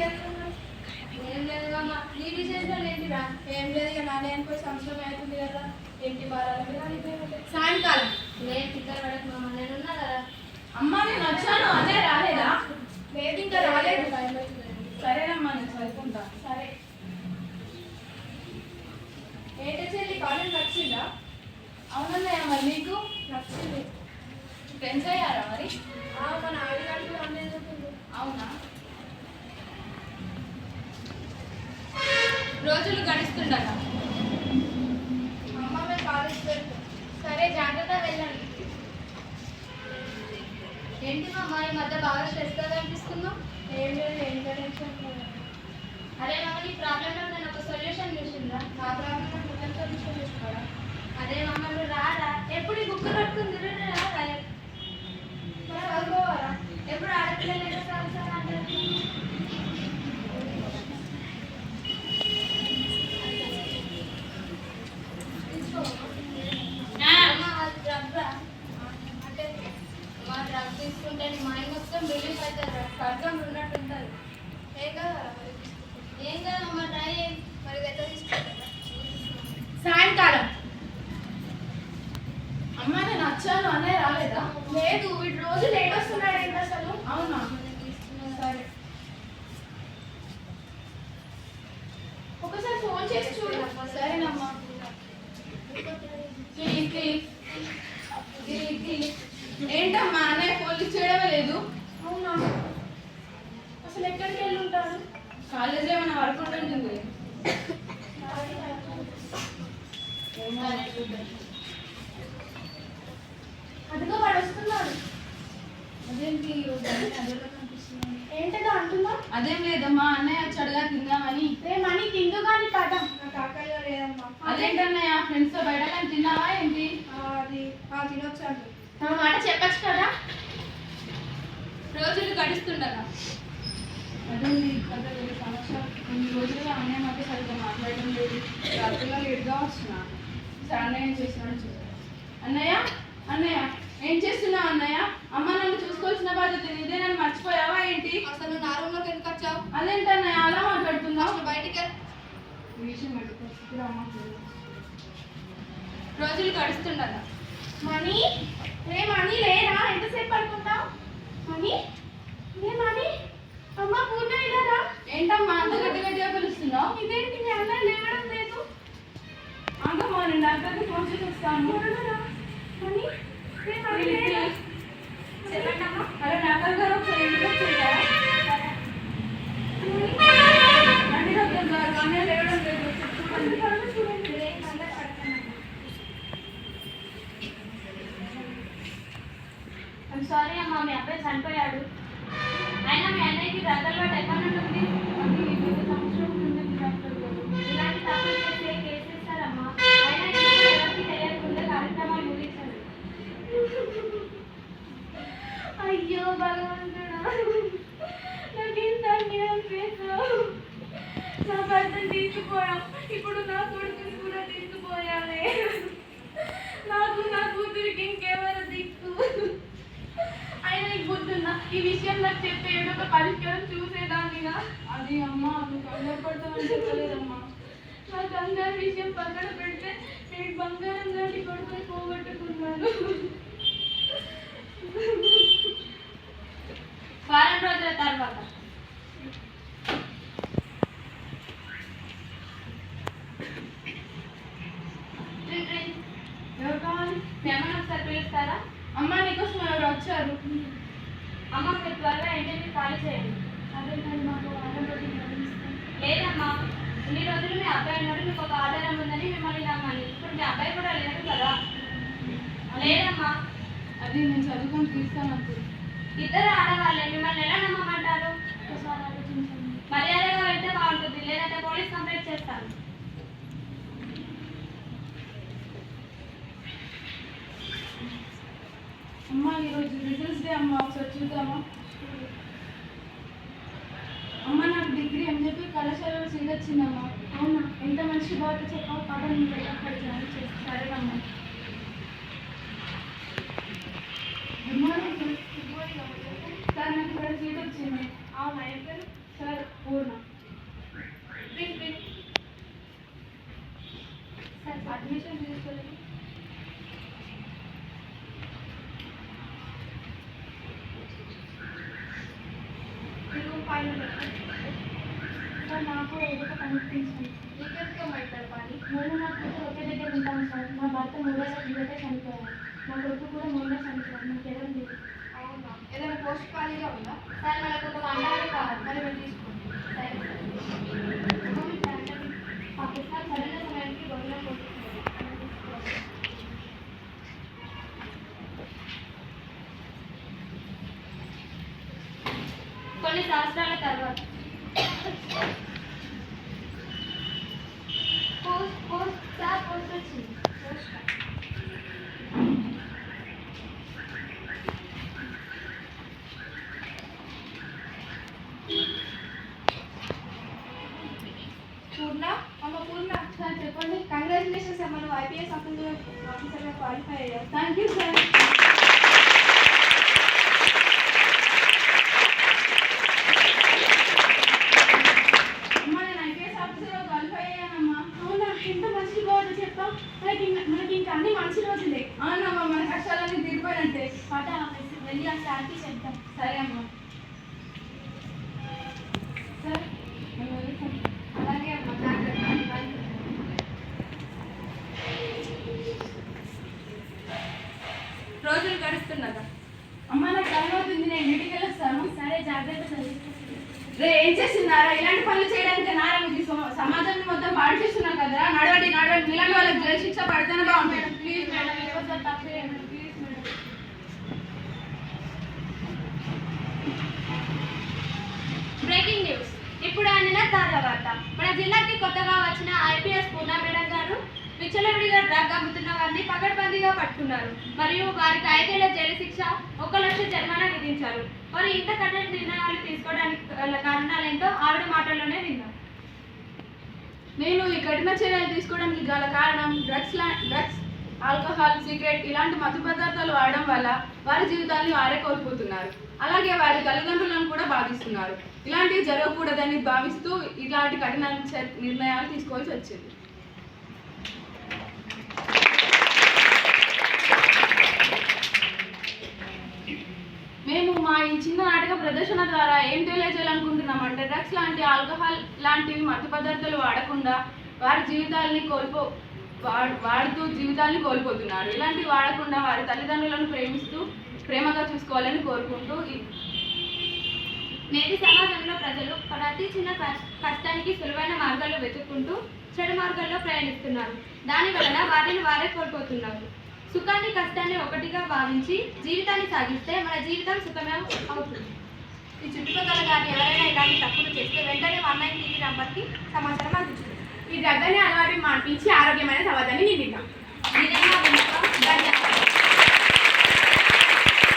ఏం లేదు అమ్మ. నీ విశేషాలు ఏంటిరా? ఏం లేదు ఇక నాన్న అనుకో సంవత్సరం అవుతుంది కదా ఇంటి భారాల మీద సాయంకాలం నేను పిల్లలు పడకు మామ, నేను ఉన్నా కదా. అమ్మ నేను వచ్చాను అదే రాలేదా? లేదు ఇంకా రాలేదు. సరేనమ్మా నేను చదువుకుంటా. సరే. ఏంటి చెల్లి కాలేజ్ నచ్చిందా? అవునన్నయ్య మరి నీకు? నచ్చింది. ఫ్రెండ్స్ అయ్యారా మరి? మన ఆడిగాడు అనేది. అవునా? రోజులు గడుస్తుండగా అమ్మ మేము కాలేజ్ వెళ్తాం. సరే జాగ్రత్తగా వెళ్ళండి. ఏంటి మామ ఈ మధ్య బాగా స్ట్రెస్గా అనిపిస్తున్నావు? ఏం లేదు ఏం టెన్షన్ లేదు. అరే మామ నీ ప్రాబ్లంలో నేను ఒక సొల్యూషన్ చూసిందా? నా ప్రాబ్లం మొత్తం సొల్యూషన్ చేసుకోరా? అదే మామ నువ్వు రారా, ఎప్పుడు ఈ బుక్ పట్టుకుని రారా, మరి చదువుకోవాలా? ఎప్పుడు ఆడపిల్లలు సార్ సార్ అంటారు. మా డ్రగ్ తీసుకుంటే నీ మైండ్ మొత్తం రిలీఫ్ అవుతుంది, స్వర్గం ఉన్నట్టు ఉంటుంది. ఏం కదా మరి ఏం కదమ్మా ట్రై చేయి. మరి ఎంత తీసుకుంటారా? సాయంకాలం అమ్మ నేను వచ్చాను అనే రాలేదా? లేదు, వీడు రోజు లేట్ వస్తున్నాడు ఏంటి అసలు. అవునా? సరే ఒకసారి ఫోన్ చేసి చూడు. సరేనమ్మా. ఏంటమ్మా అన్నయ్య ఫోన్ లిఫ్ట్ చేయడమే లేదు? అవునా? అసలు ఎక్కడికి వెళ్ళి ఉంటాడు? కాలేజీలో ఏమైనా వర్క్ ఉంటుంది. అదిగో వాడు వస్తున్నాడు. అదేంటి అదేలా కనిపిస్తుంది? ఏంటదో అంటున్నా? అదేం లేదమ్మా అన్నయ్య వచ్చి అడగా తిందామని. మనీ తిందు కానీ పదం. నా కాకాయలో లేదమ్మా. అదేంటన్నయ్య ఫ్రెండ్స్ తో బయట కానీ తిన్నావా ఏంటి? అది తినొచ్చాను. నా మాట చెప్పచ్చు కదా. రోజులు గడుస్తుండగా అదేంటి కదా సంవత్సరాలు కొన్ని రోజులుగా అన్నయ్య మధ్య సరిగ్గా మాట్లాడడం లేదు. రాత్రిలో లేట్గా వస్తున్నా. సరే అన్నయ్య ఏం చేస్తున్నాడు చూసాను. అన్నయ్య అన్నయ్య ఏం చేస్తున్నావు అన్నయ్య? అమ్మ నన్ను చూసుకోవాల్సిన బాధ్యత ఇదే, నన్ను మర్చిపోయావా ఏంటి? అసలు నా రూమ్ లోకి ఎందుకు వచ్చావు? అదేంటన్నయ్య అలా మాట్లాడుతున్నావు? అసలు బయటికి ఈ విషయం పరిస్థితి అమ్మకు రోజులు గడుస్తుండగా మనీ మనీ లేరా? ఎంతసేపు పడుకుంటావు? మనీ మనీ అమ్మ పూర్ణ ఇలారా? ఏంటమ్మా అంత గట్టి గట్టిగా పిలుస్తున్నావు? ఇదేంటి మీ అన్న లేవడం లేదు? ఆగమ్మా నేను డాక్టర్కి ఫోన్ చేసి వస్తాను. మనీ లేరా? చెప్పండి అమ్మా. అరే డాక్టర్ గారు ఒకసారి ఇంటికి వచ్చేయారా? రండి డాక్టర్ గారు, అన్నయ్య లేవడం లేదు. చూడండి. సారీ అమ్మా, మీ అబ్బాయి చనిపోయాడు. అయినా మీ అన్నయ్యకి డ్రగ్ అలవాటు ఎక్కడ ఉంటుంది? సంవత్సరం ఉంటుంది డాక్టర్ గారు. ఇలాంటి తప్పులు చేస్తే కేసు ఇస్తారమ్మా. అయినా ఇప్పుడు ఎవరికి తెలియకుండా కార్యక్రమాలు ముగించారు. అయ్యో భగవంతుడా, నాకేంత అన్యాయం చేశావు. నా భర్తను తీసుకుపోయాం, ఇప్పుడు నా కొడుకుని కూడా తీసుకుపోయానే. నాకు నా కూతురికి ఇంకెవరు దిక్కు? అయినా నీకు గుర్తుందా, ఈ విషయం నాకు చెప్పే ఏదో ఒక పరిష్కారం చూసేదాన్నిగా. అది అమ్మ నువ్వు కంగారు పడతామని చెప్పలేదమ్మా. నాకు అందరి విషయం పక్కన పెడితే నేను బంగారం లాంటి కొడుకుని పోగొట్టుకున్నాను. వారం రోజుల తర్వాత ఎవరు కావాలి? మీ అమ్మని ఒకసారి పిలుస్తారా? అమ్మ నీకోసం ఎవరు వచ్చారు? అమ్మ మీరు త్వరగా ఇంటిని ఖాళీ చేయండి. అదేంటండి మాకు వారం రోజులు నిర్వహిస్తాం. లేదమ్మా, ఇన్ని రోజులు మీ అబ్బాయి ఉన్నాడు, మీకు ఒక ఆధారం ఉందని మిమ్మల్ని నమ్మని. ఇప్పుడు మీ అబ్బాయి కూడా లేడు కదా. లేదమ్మా, అది నేను చదువుకొని తీస్తాను అప్పుడు. ఇద్దరు ఆడవాళ్ళే, మిమ్మల్ని ఎలా నమ్మమంటారు? ఒకసారి ఆలోచించండి. మర్యాదగా వెళ్తే బాగుంటుంది, లేదంటే పోలీస్ కంప్లైంట్ చేస్తాను. అమ్మ ఈరోజు రిజల్ట్స్ డే అమ్మ, ఒకసారి చూద్దామా? అమ్మ నాకు డిగ్రీ ఎంజెపీ కళాశాలలో సీట్ వచ్చిందమ్మా. అవునా? ఎంత మంచి బాధ చెప్పావు. కాబట్టి నువ్వు అక్కడ జాయిన్ చేసి. సరేనమ్మా. Good morning sir. సార్ నాకు ఇక్కడ సీట్ వచ్చింది. అవునా? ఏం పేరు? సార్ ఫైల్ సార్ నాకు ఏదో ఒక కనిపించాను. నీకెందుకు మాట్లాడాలి? నేను నా కూతురు ఒకే దగ్గర ఉంటాను సార్. నా భర్త మూడేళ్ళ కిందటే చనిపోయాను. నా కొడుకు కూడా మొన్నే చనిపోయాను. నాకు ఎవరు లేదు. అవునా, ఏదైనా పోస్ట్ ఖాళీగా ఉందా? సార్ మనకు ఒక వంటలు కావాలి. మరి మీరు తీసుకోండి. సరే పాకిస్తాన్ సరైన సమయానికి గొడవలో పోతుంది. కొన్ని సంవత్సరాల తర్వాత పోస్ట్ వచ్చింది. పూర్ణ, అమ్మ పూర్ణ. సార్ చెప్పండి. కంగ్రాచులేషన్స్ అమ్మ, నువ్వు ఐపీఎస్ ఆఫీసర్గా క్వాలిఫై అయ్యావు. Thank you sir. అమ్మ, నేను ఐపీఎస్ ఆఫీసర్గా క్వాలిఫై అయ్యానమ్మా. అవునా, ఎంత మంచి బాగుందో చెప్పావు. మనకి ఇంకా అన్ని మంచి రోజులే. అవునమ్మా, మన కష్టాలన్నీ తీరిపోయినట్టే. పాట వెళ్ళి ఆ సార్కి చెప్తాం. సరే అమ్మా. సార్ మేము వెళ్తాం. అలాగే అమ్మా, జాగ్రత్త. రోజులు గడుస్తున్నదా? అమ్మ నాకు టైం అవుతుంది, నేను ఇంటికి వెళ్ళొస్తాను. సరే జాగ్రత్త చదివి. రే, ఏం చేస్తున్నారా? ఇలాంటి పనులు చేయడానికి నారా మీకు సమాజాన్ని మొత్తం పాడు చేస్తున్నారు కదరా. నడవండి నడవండి, ఇలాంటి వాళ్ళకి జైలు శిక్ష పడితేనే బాగుంటుంది. ప్లీజ్ మేడం, ఇంకోసారి తప్పు చేయండి. Please madam. Breaking news. ఇప్పుడు అందిన తాజా వార్త. మన జిల్లాకి కొత్తగా వచ్చిన ఐపీఎస్ పూర్ణ మేడం గారు విచ్చలవిడిగా డ్రగ్ అమ్ముతున్న వారిని పకడ్బందీగా పట్టుకున్నారు. మరియు వారికి 5 ఏళ్ల జైలు శిక్ష, 1 లక్ష జరిమానా విధించారు. మరి ఇంత కఠిన నిర్ణయాలు తీసుకోవడానికి గల కారణాలేంటో ఆవిడ మాటల్లోనే విందాం. నేను ఈ కఠిన చర్యలు తీసుకోవడానికి గల కారణం డ్రగ్స్, ఆల్కహాల్, సిగరెట్ ఇలాంటి మత్తు పదార్థాలు వాడడం వల్ల వారి జీవితాన్ని వారే కోల్పోతున్నారు. అలాగే వారి తల్లిదండ్రులను కూడా బాధిస్తున్నారు. ఇలాంటివి జరగకూడదని భావిస్తూ ఇలాంటి కఠిన నిర్ణయాలు తీసుకోవాల్సి వచ్చింది. మేము మా ఈ చిన్న నాటక ప్రదర్శన ద్వారా ఏం తెలియజేయాలనుకుంటున్నామంటే డ్రగ్స్ లాంటి, ఆల్కహాల్ లాంటివి మత్తు పదార్థాలు వాడకుండా వారి జీవితాలని వాడుతూ జీవితాన్ని కోల్పోతున్నారు. ఇలాంటివి వాడకుండా వారి తల్లిదండ్రులను ప్రేమగా చూసుకోవాలని కోరుకుంటూ నేటి సమాజంలో ప్రజలు ప్రతి చిన్న కష్టానికి సులువైన మార్గాల్లో వెతుక్కుంటూ చెడు మార్గాల్లో ప్రయాణిస్తున్నారు. దాని వలన వారిని వారే కోల్పోతున్నారు. సుఖాన్ని, కష్టాన్ని ఒకటిగా భావించి జీవితాన్ని సాగిస్తే మన జీవితం సుఖమే అవుతుంది. ఈ చుట్టుపక్కల కానీ ఎవరైనా ఇలాంటి తప్పులు చేస్తే వెంటనే 193 నంబర్కి సమాచారం అందించండి. ఈ డ్రగ్ని అలవాటు మాన్పించి ఆరోగ్యమైన సమాజాన్ని నిర్మిద్దాం. నిజంగా